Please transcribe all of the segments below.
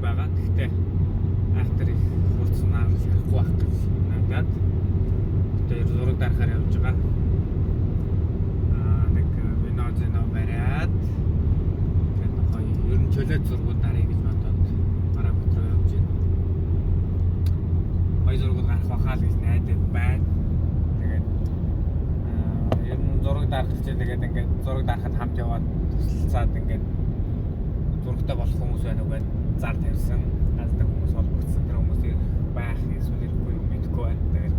байгаа. Гэхдээ айхтар их хурцсан аа шахахгүй байх гэж надад. Тэр зураг дарахаар явж байгаа. Нэг вино бариад тэгээд гоё ер нь чөлөөт зургууд дарыг гэж бодоод бараг өдрөө явж байна. Гоё зургууд гарах байхаа л гэж найдаад байна. Тэгээд ер нь зураг дарах гэж тэгээд ингээд зураг дарахад хамт яваад туслалцаад ингээд зурагтай болох хүмүүс байна уу гэж зар тавьсан. Газар хүмүүс холбогдсон тэр хүмүүс байх эсвэл ирэхгүй мэдэхгүй байна. Тэгээд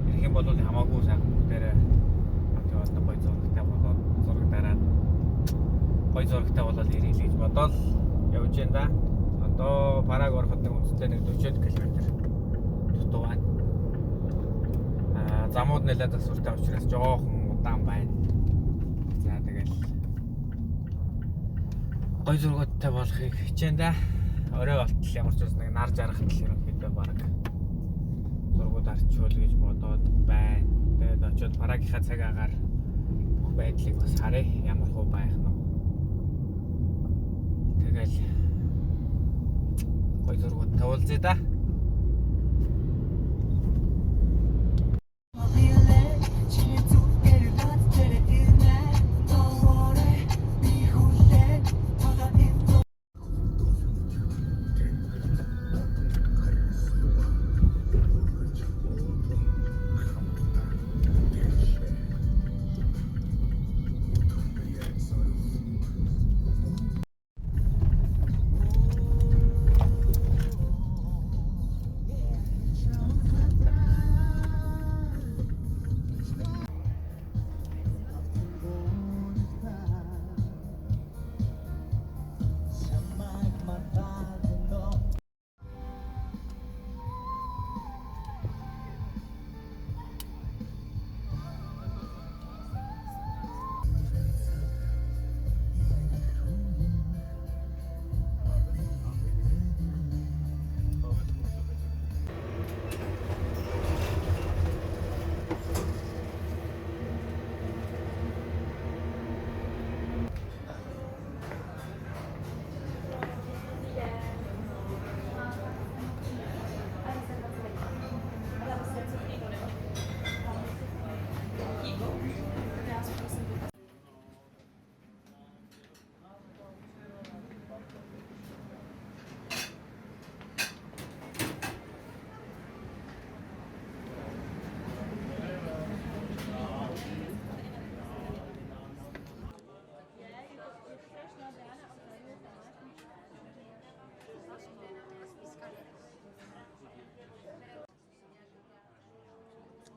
ирэх юм бол хамаагүй сайхан бүгдээрээ хамт яваад гоё зурагтай болоод зураг дараад гоё зурагтай болоод ирэх гэж бодоод явж байна да. Одоо параг ороход нэг үнэтэй нэг 40 км дутуу байна. Замууд нэлээд асуултаа учраас жоохон удаан байна. За тэгэл гоё зургуудтай болохыг хичээн да. Орой болтол ямар ч бас нэг нар жаргахад л ерөнхийдөө баг зургууд арчвал гэж бодоод байна. Тэгээд очиод парагийнхаа цаг агаар бүх байдлыг бас харъя. Ямар хөө байх нь. Тэгэл гоё зургуудтай уулзъя да.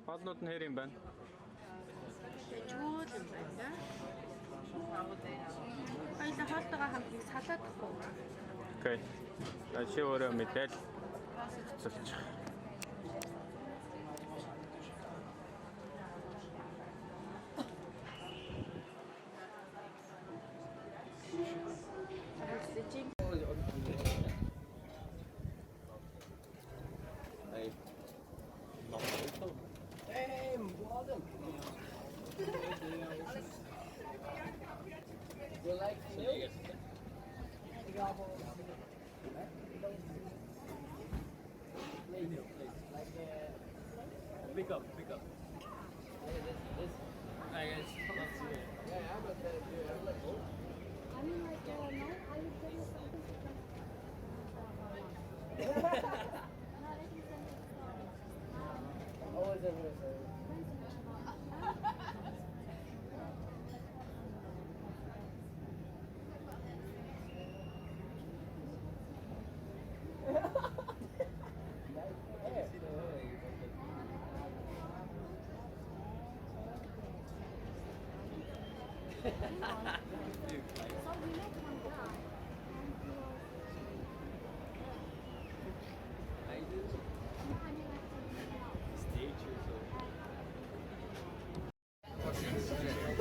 Хоолнууд нь хэр юм байна? Чүүд юм байна. Хоёулаа хоолтойгоо хамт салаад тахгүй. Окей. Чи өөрөө мэдээл цэлчих. Pick up. I guess. I mean, like, no, are you doing something? Always everywhere.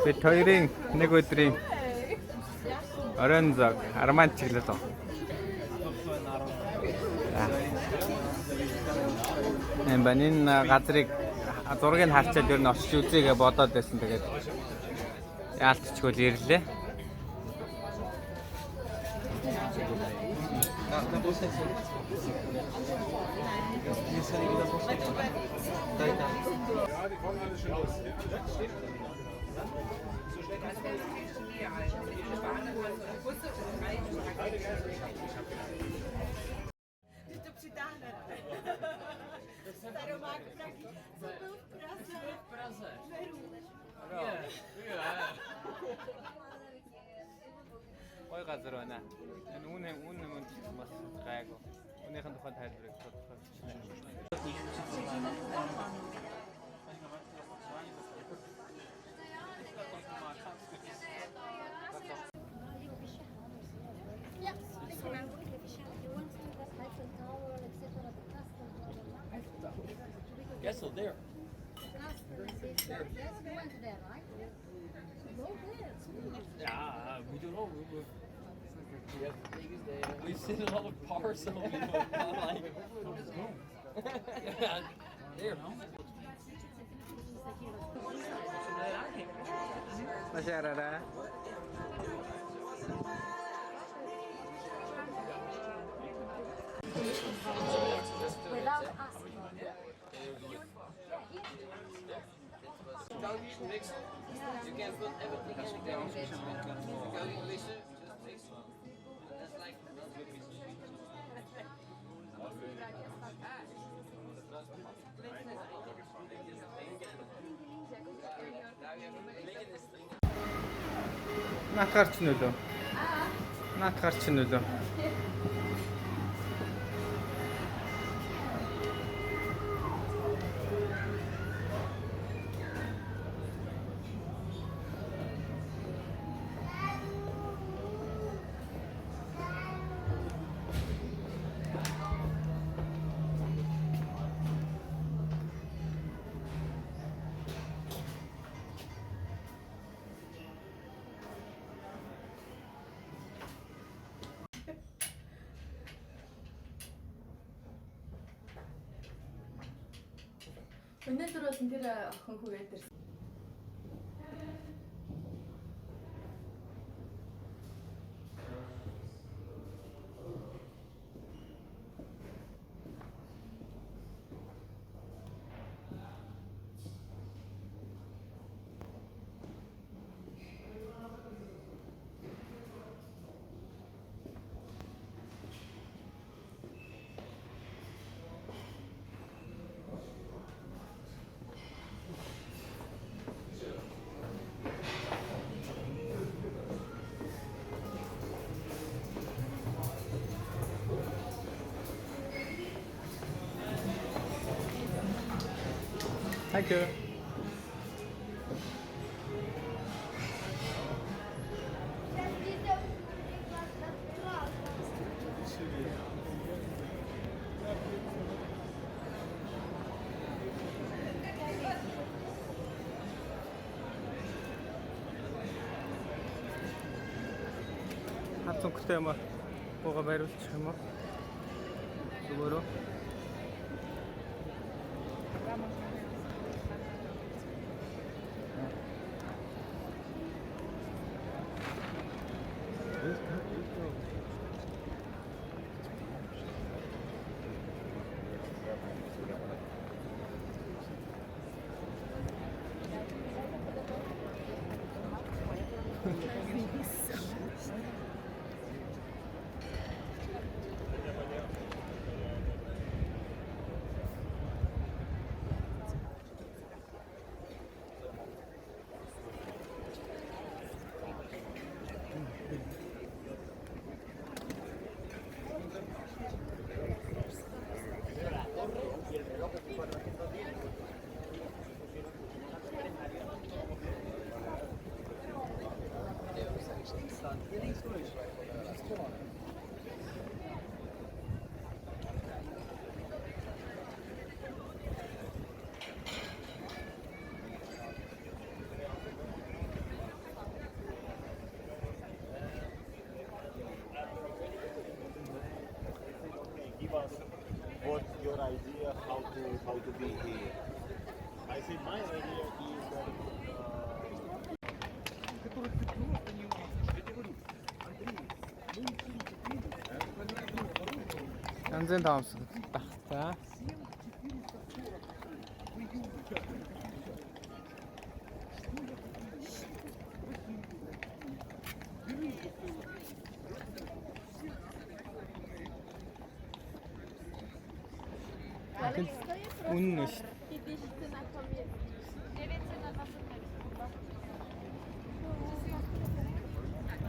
Бид хоёрын нэг өдрийн оройн зог арман чиглэл оо. Энэ газрыг зургийг харчаад ер нь очиж үзье гэж бодоод байсан. Тэгээд яалтчгүй л ирлээ. Гой газар байна. Энэ үн юм бас гайгүй. Үнийхэн тухай тайлбарыг тодорхойлж байна. Ja, ik kan ook even schaam. Je want to dat Eiffel Tower, etc. The castle. Castle there. Castle. Yes, we went there, right? Go there. Yeah, we don't know. We've seen a lot of bars, so we know. Yeah, there. Masyarada. Without asking. You can put everything in the Curry mixer, just mix. That's like Наад гарч нөлөө. Наад гарч нөлөө. Өнөөдөр бол тэр охин хүүгээд ирсэн. Thank you. Хат цонхтой юм аа. Гуйга бариулчих юм уу? Зүгээрөө. Give us what's your idea how to be here. I said my idea is that янзын таамсагдах. За. Үнэн шүү. Idziecie na koniec. Nie więcej na naszym tekście.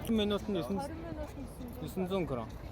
1 минут нь 900 20 minut nic. 900 крон.